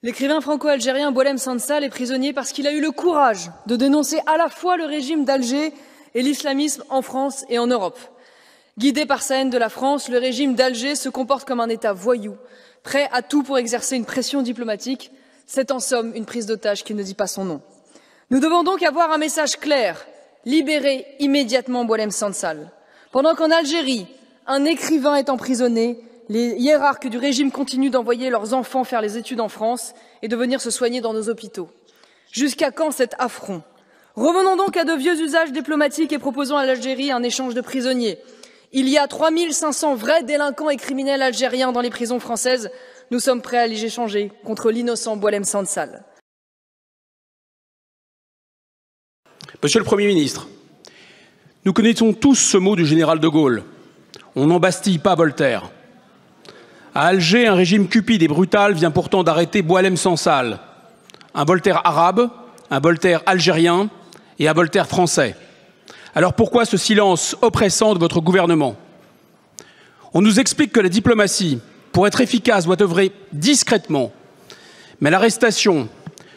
L'écrivain franco-algérien Boualem Sansal est prisonnier parce qu'il a eu le courage de dénoncer à la fois le régime d'Alger et l'islamisme en France et en Europe. Guidé par sa haine de la France, le régime d'Alger se comporte comme un État voyou, prêt à tout pour exercer une pression diplomatique. C'est en somme une prise d'otage qui ne dit pas son nom. Nous devons donc avoir un message clair, libérer immédiatement Boualem Sansal. Pendant qu'en Algérie, un écrivain est emprisonné, les hiérarques du régime continuent d'envoyer leurs enfants faire les études en France et de venir se soigner dans nos hôpitaux. Jusqu'à quand cet affront? Revenons donc à de vieux usages diplomatiques et proposons à l'Algérie un échange de prisonniers. Il y a 3500 vrais délinquants et criminels algériens dans les prisons françaises. Nous sommes prêts à les échanger contre l'innocent Boualem Sansal. Monsieur le Premier ministre, nous connaissons tous ce mot du général de Gaulle. On n'embastille pas Voltaire. À Alger, un régime cupide et brutal vient pourtant d'arrêter Boualem Sansal, un Voltaire arabe, un Voltaire algérien et un Voltaire français. Alors pourquoi ce silence oppressant de votre gouvernement? On nous explique que la diplomatie, pour être efficace, doit œuvrer discrètement. Mais l'arrestation,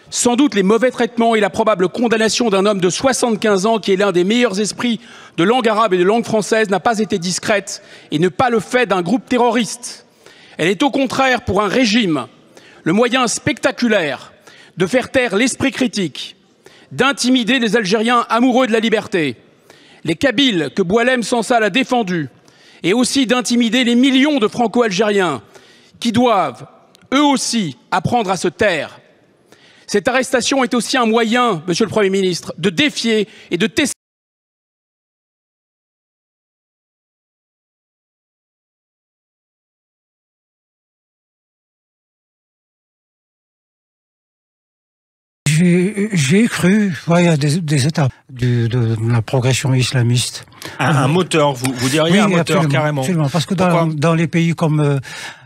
sans doute les mauvais traitements et la probable condamnation d'un homme de 75 ans qui est l'un des meilleurs esprits de langue arabe et de langue française n'a pas été discrète et ne pas le fait d'un groupe terroriste. Elle est au contraire pour un régime le moyen spectaculaire de faire taire l'esprit critique, d'intimider les Algériens amoureux de la liberté, les Kabyles que Boualem Sansal a défendus, et aussi d'intimider les millions de Franco-Algériens qui doivent, eux aussi, apprendre à se taire. Cette arrestation est aussi un moyen, Monsieur le Premier ministre, de défier et de tester. J'ai cru, il y a des étapes de la progression islamiste. Un moteur, vous diriez oui, un moteur absolument, carrément. Absolument, parce que dans les pays comme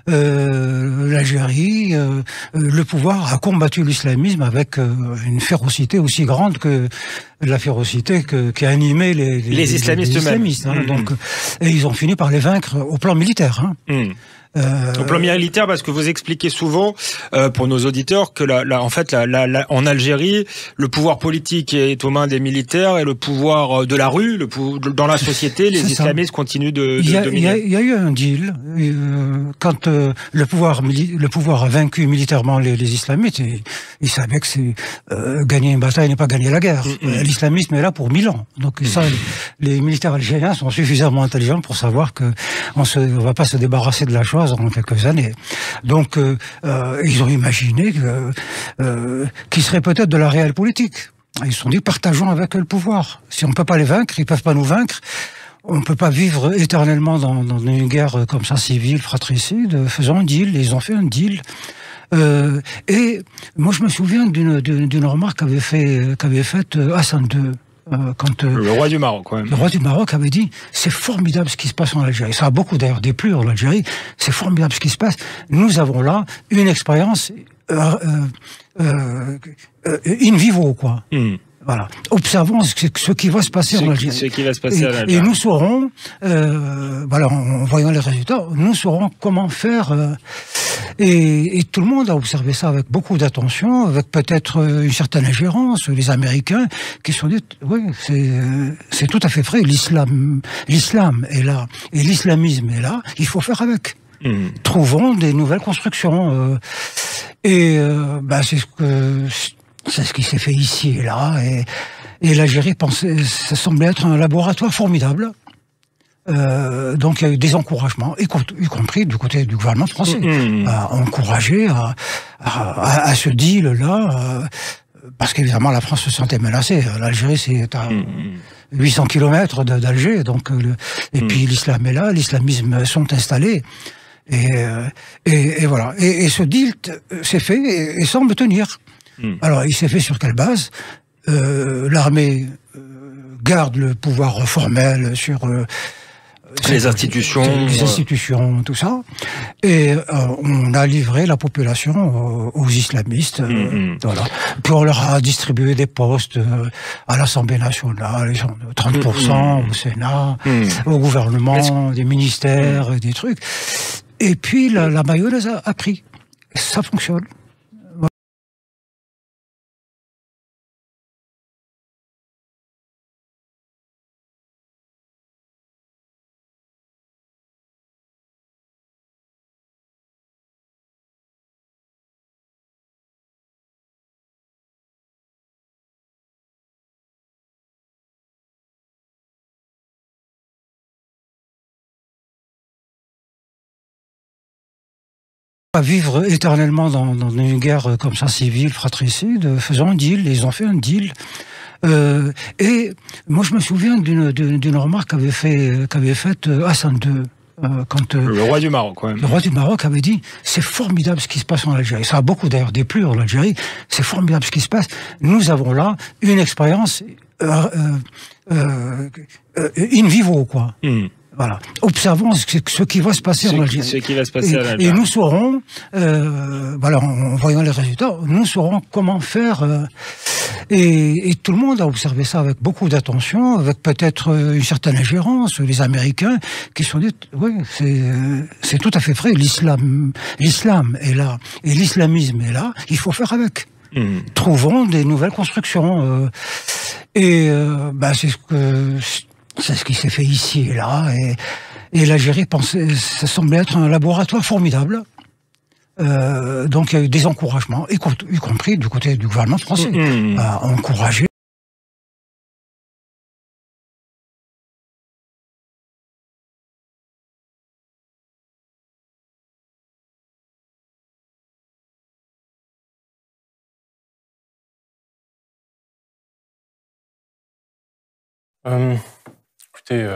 l'Algérie, le pouvoir a combattu l'islamisme avec une férocité aussi grande que la férocité qui a animé les islamistes eux-mêmes. Hein, donc, et ils ont fini par les vaincre au plan militaire. Hein. Au plan militaire, parce que vous expliquez souvent pour nos auditeurs que en Algérie, le pouvoir politique est aux mains des militaires et le pouvoir de la rue, dans la société, les islamistes continuent de dominer. Il y a eu un deal quand le pouvoir a vaincu militairement les islamistes. Et ils savaient que gagner une bataille n'est pas gagner la guerre. L'islamisme est là pour 1000 ans. Donc ça, les militaires algériens sont suffisamment intelligents pour savoir que on va pas se débarrasser de la chose en quelques années. Donc, ils ont imaginé qu'ils seraient peut-être de la réelle politique. Ils se sont dit, partageons avec eux le pouvoir. Si on ne peut pas les vaincre, ils ne peuvent pas nous vaincre. On ne peut pas vivre éternellement dans une guerre comme ça, civile, fratricide. Faisons un deal. Ils ont fait un deal. Et moi, je me souviens d'une remarque qu'avait faite Hassan II. Le roi du Maroc, ouais. Le roi du Maroc avait dit « C'est formidable ce qui se passe en Algérie ». Ça a beaucoup d'ailleurs déplu en Algérie. C'est formidable ce qui se passe. Nous avons là une expérience in vivo, quoi. Voilà. Observons ce qui va se passer en Algérie. Ce qui va se passer en Algérie. Et nous saurons, voilà, en voyant les résultats, nous saurons comment faire. Et tout le monde a observé ça avec beaucoup d'attention, avec peut-être une certaine ingérence. Les Américains qui se sont dit, oui, c'est tout à fait vrai. L'islam est là et l'islamisme est là. Il faut faire avec. Trouvons des nouvelles constructions. C'est ce qui s'est fait ici et là, et l'Algérie ça semblait être un laboratoire formidable. Donc il y a eu des encouragements, y compris du côté du gouvernement français, à encourager à ce deal-là, parce qu'évidemment la France se sentait menacée. L'Algérie c'est à 800 km d'Alger, donc et puis l'islam est là, l'islamisme sont installés. Et voilà. Et ce deal s'est fait et semble tenir. Alors, il s'est fait sur quelle base? L'armée garde le pouvoir formel sur les institutions, tout ça. Et on a livré la population aux islamistes. Voilà. Puis on leur a distribué des postes à l'Assemblée nationale, 30% au Sénat, au gouvernement, des ministères, des trucs. Et puis la mayonnaise a pris. Ça fonctionne. Pas vivre éternellement dans une guerre comme ça, civile, fratricide. Faisons un deal. Ils ont fait un deal. Et moi, je me souviens d'une remarque qu'avait faite Hassan II. Le roi du Maroc, quand même. Le roi du Maroc avait dit « C'est formidable ce qui se passe en Algérie ». Ça a beaucoup d'ailleurs déplu en Algérie. « C'est formidable ce qui se passe. Nous avons là une expérience in vivo, quoi. » Voilà. Observons ce qui va se passer en Algérie. Ce qui va se passer à l'Algérie. Et nous saurons, voilà, en voyant les résultats, nous saurons comment faire. Et tout le monde a observé ça avec beaucoup d'attention, avec peut-être une certaine ingérence. Les Américains qui se sont dit, oui, c'est tout à fait vrai. L'islam est là et l'islamisme est là. Il faut faire avec. Trouvons des nouvelles constructions. C'est ce qui s'est fait ici et là, et l'Algérie ça semblait être un laboratoire formidable. Donc il y a eu des encouragements, y compris du côté du gouvernement français, à encourager. Écoutez,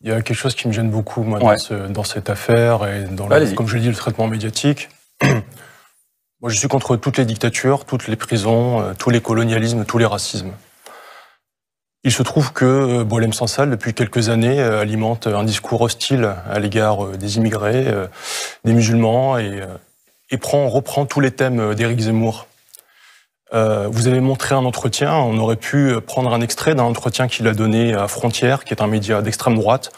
il y a quelque chose qui me gêne beaucoup, moi, dans cette affaire et dans comme je l'ai dit, le traitement médiatique. Moi, je suis contre toutes les dictatures, toutes les prisons, tous les colonialismes, tous les racismes. Il se trouve que Boualem Sansal, depuis quelques années, alimente un discours hostile à l'égard des immigrés, des musulmans, et reprend tous les thèmes d'Éric Zemmour. Vous avez montré un entretien, on aurait pu prendre un extrait d'un entretien qu'il a donné à Frontières, qui est un média d'extrême droite.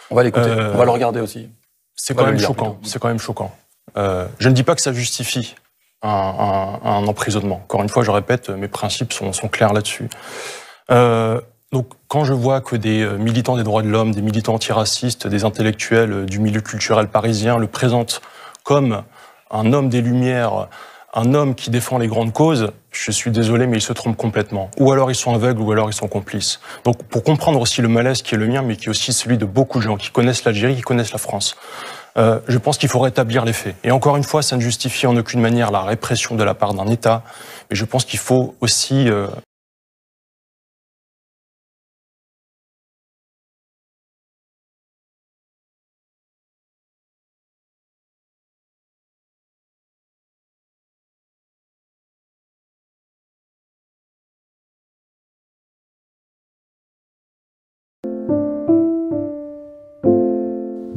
On va l'écouter, on va le regarder aussi. C'est quand même choquant, c'est quand même choquant. Je ne dis pas que ça justifie un emprisonnement. Encore une fois, je répète, mes principes sont clairs là-dessus. Donc, quand je vois que des militants des droits de l'homme, des militants antiracistes, des intellectuels du milieu culturel parisien le présentent comme un homme des Lumières, un homme qui défend les grandes causes, je suis désolé, mais ils se trompent complètement. Ou alors ils sont aveugles, ou alors ils sont complices. Donc, pour comprendre aussi le malaise qui est le mien, mais qui est aussi celui de beaucoup de gens qui connaissent l'Algérie, qui connaissent la France, je pense qu'il faut rétablir les faits. Et encore une fois, ça ne justifie en aucune manière la répression de la part d'un État, mais je pense qu'il faut aussi...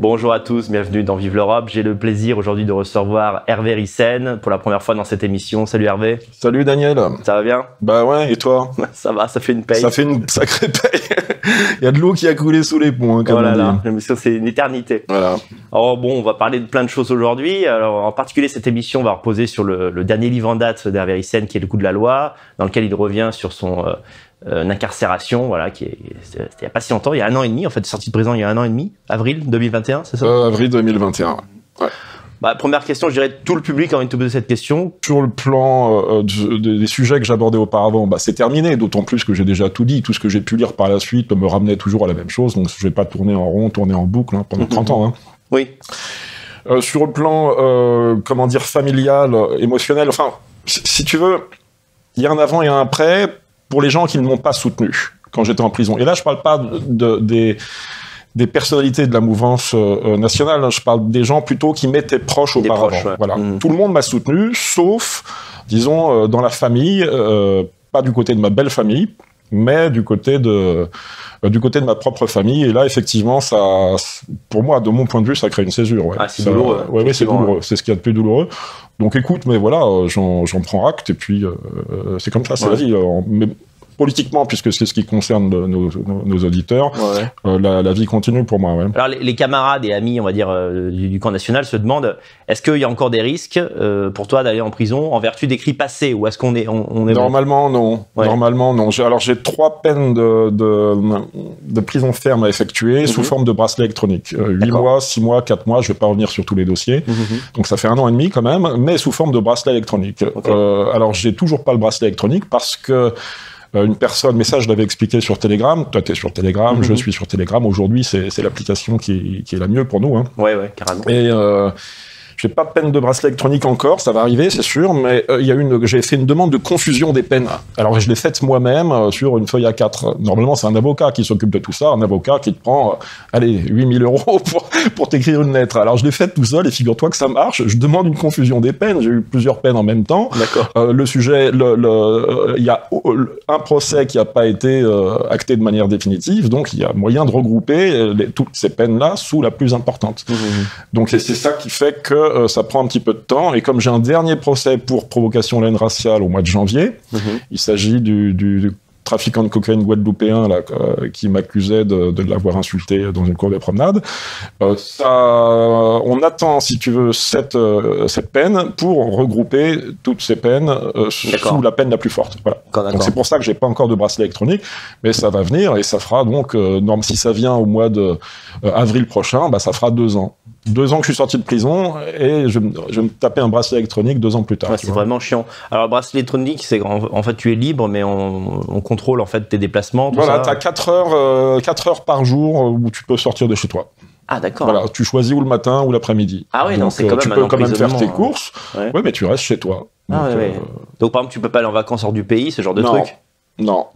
Bonjour à tous, bienvenue dans Vive l'Europe. J'ai le plaisir aujourd'hui de recevoir Hervé Ryssen pour la première fois dans cette émission. Salut Hervé. Salut Daniel. Ça va bien? Bah ouais, et toi? Ça va, ça fait une paye. Ça fait une sacrée paye. Il y a de l'eau qui a coulé sous les ponts, hein, comme on dit. L'émission c'est une éternité. Voilà. Alors bon, on va parler de plein de choses aujourd'hui. Alors en particulier, cette émission va reposer sur le dernier livre en date d'Hervé Ryssen, qui est Le coup de la loi, dans lequel il revient sur son... incarcération, voilà, c'était il n'y a pas si longtemps, il y a 1 an et demi, en fait, sorti de prison il y a 1 an et demi, avril 2021, c'est ça? Avril 2021, ouais. Bah, première question, je dirais tout le public a envie de te poser cette question. Sur le plan des sujets que j'abordais auparavant, bah, c'est terminé, d'autant plus que j'ai déjà tout dit, tout ce que j'ai pu lire par la suite me ramenait toujours à la même chose, donc je vais pas tourner en rond, tourner en boucle pendant 30 ans. Hein. Oui. Sur le plan, comment dire, familial, émotionnel, enfin, si tu veux, il y a un avant et un après, pour les gens qui ne m'ont pas soutenu quand j'étais en prison. Et là, je parle pas des personnalités de la mouvance nationale, hein, je parle des gens plutôt qui m'étaient proches auparavant. Ouais. Voilà. Tout le monde m'a soutenu, sauf, disons, dans la famille, pas du côté de ma belle famille, mais du côté de ma propre famille. Et là, effectivement, ça, pour moi, de mon point de vue, ça crée une césure. Ouais. Ah, c'est douloureux. Ouais, c'est douloureux. C'est ce qu'il y a de plus douloureux. Donc écoute, mais voilà, j'en prends acte, et puis c'est comme ça, c'est la vie. Mais politiquement, puisque c'est ce qui concerne nos auditeurs, la vie continue pour moi. Ouais. Alors les camarades et amis, on va dire, du camp national se demandent, est-ce qu'il y a encore des risques pour toi d'aller en prison en vertu d'écrits passés, ou est-ce qu'on est Normalement, non. Ouais. Normalement, non. Alors j'ai 3 peines de prison ferme à effectuer sous forme de bracelet électronique. 8 mois, 6 mois, 4 mois, je vais pas revenir sur tous les dossiers. Donc ça fait 1 an et demi quand même, mais sous forme de bracelet électronique. Alors j'ai toujours pas le bracelet électronique parce que une personne, mais ça je l'avais expliqué sur Telegram, toi tu es sur Telegram, je suis sur Telegram, aujourd'hui c'est l'application qui est la mieux pour nous. Hein. Ouais, carrément. Et J'ai pas de peine de bracelet électronique encore, ça va arriver, c'est sûr, mais j'ai fait une demande de confusion des peines. Alors je l'ai faite moi-même sur une feuille A4. Normalement, c'est un avocat qui s'occupe de tout ça, un avocat qui te prend, 8 000 € pour t'écrire une lettre. Alors je l'ai faite tout seul et figure-toi que ça marche. Je demande une confusion des peines. J'ai eu plusieurs peines en même temps. D'accord. Le sujet, il y a un procès qui n'a pas été acté de manière définitive, donc il y a moyen de regrouper toutes ces peines-là sous la plus importante. Donc c'est ça qui fait que ça prend un petit peu de temps. Et comme j'ai un dernier procès pour provocation à la haine raciale au mois de janvier, il s'agit du trafiquant de cocaïne guadeloupéen là, qui m'accusait de l'avoir insulté dans une cour de promenade. On attend, si tu veux, cette peine pour regrouper toutes ces peines sous la peine la plus forte. Voilà. Donc c'est pour ça que j'ai pas encore de bracelet électronique, mais ça va venir et ça fera donc, si ça vient au mois de avril prochain, ça fera 2 ans. 2 ans que je suis sorti de prison et je vais me taper un bracelet électronique 2 ans plus tard. Ouais, c'est vraiment chiant. Alors le bracelet électronique, c'est en fait tu es libre, mais on contrôle en fait tes déplacements. Voilà, tu as 4 heures par jour où tu peux sortir de chez toi. Ah d'accord. Voilà, tu choisis ou le matin ou l'après-midi. Ah oui, non, c'est quand même tu peux quand même faire tes courses, ouais, mais tu restes chez toi. Donc, donc par exemple, tu peux pas aller en vacances hors du pays, ce genre de truc. Non.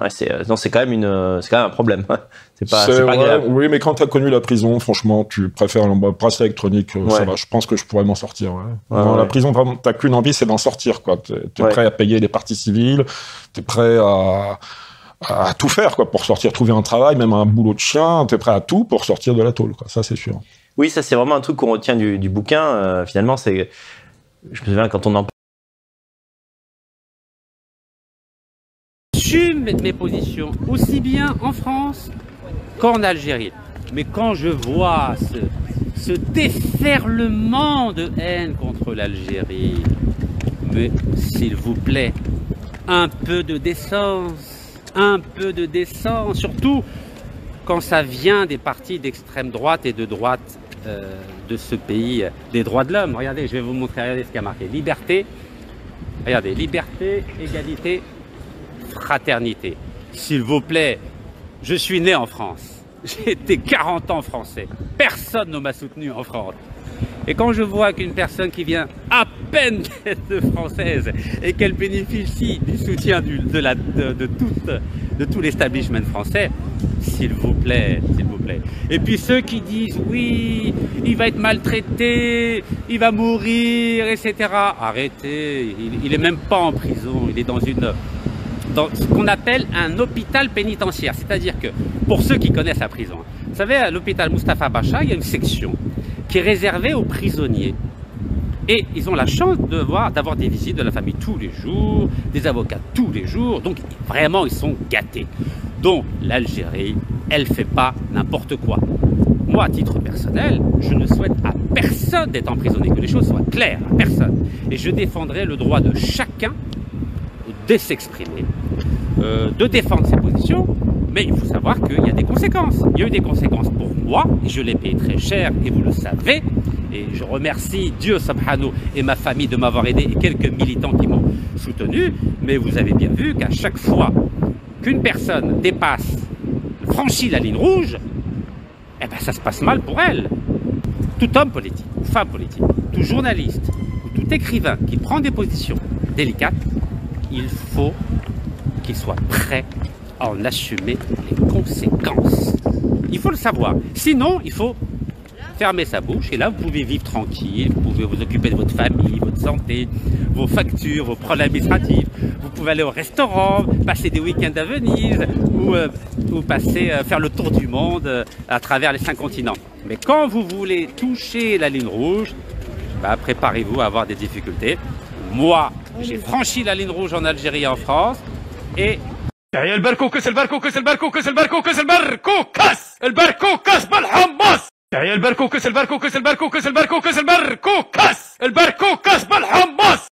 Ouais, c'est quand même un problème. C'est pas agréable. Oui, mais quand tu as connu la prison, franchement, tu préfères un bracelet électronique, ça va. Je pense que je pourrais m'en sortir. La prison, vraiment, t'as qu'une envie, c'est d'en sortir, quoi. T'es prêt à payer les parties civiles, t'es prêt à tout faire, quoi, pour sortir, trouver un travail, même un boulot de chien, t'es prêt à tout pour sortir de la tôle, quoi. Ça, c'est sûr. Oui, ça, c'est vraiment un truc qu'on retient du bouquin. Finalement, je me souviens quand on en J'assume mes positions, aussi bien en France qu'en Algérie. Mais quand je vois ce déferlement de haine contre l'Algérie, mais s'il vous plaît, un peu de décence, surtout quand ça vient des partis d'extrême droite et de droite de ce pays, des droits de l'homme. Regardez, je vais vous montrer, regardez ce qu'il y a marqué. Liberté, regardez, liberté, égalité, fraternité. S'il vous plaît, je suis né en France. J'ai été 40 ans français. Personne ne m'a soutenu en France. Et quand je vois qu'une personne qui vient à peine d'être française et qu'elle bénéficie du soutien de tout l'establishment français, s'il vous plaît, s'il vous plaît. Et puis ceux qui disent oui, il va être maltraité, il va mourir, etc. Arrêtez, il est même pas en prison, il est dans ce qu'on appelle un hôpital pénitentiaire. C'est-à-dire que, pour ceux qui connaissent la prison, vous savez, à l'hôpital Moustapha Bacha, il y a une section qui est réservée aux prisonniers. Et ils ont la chance d'avoir des visites de la famille tous les jours, des avocats tous les jours. Donc, vraiment, ils sont gâtés. Donc, l'Algérie, elle ne fait pas n'importe quoi. Moi, à titre personnel, je ne souhaite à personne d'être emprisonné, que les choses soient claires, à personne. Et je défendrai le droit de chacun de s'exprimer, de défendre ses positions, mais il faut savoir qu'il y a des conséquences. Il y a eu des conséquences pour moi, et je l'ai payé très cher, et vous le savez, et je remercie Dieu subhanahu et ma famille de m'avoir aidé, et quelques militants qui m'ont soutenu, mais vous avez bien vu qu'à chaque fois qu'une personne franchit la ligne rouge, eh ben ça se passe mal pour elle. Tout homme politique, ou femme politique, tout journaliste, ou tout écrivain qui prend des positions délicates, il faut qu'il soit prêt à en assumer les conséquences. Il faut le savoir. Sinon, il faut fermer sa bouche et là, vous pouvez vivre tranquille, vous pouvez vous occuper de votre famille, votre santé, vos factures, vos problèmes administratifs. Vous pouvez aller au restaurant, passer des week-ends à Venise ou faire le tour du monde à travers les 5 continents. Mais quand vous voulez toucher la ligne rouge, préparez-vous à avoir des difficultés. Moi, j'ai franchi la ligne rouge en Algérie et en France et... البركو كاس البركو كاس البركو كاس البركو كاس البركو كاس البركو كاس بالحمص البركو كاس البركو كاس البركو كاس البركو كاس البركو كاس البركو كاس بالحمص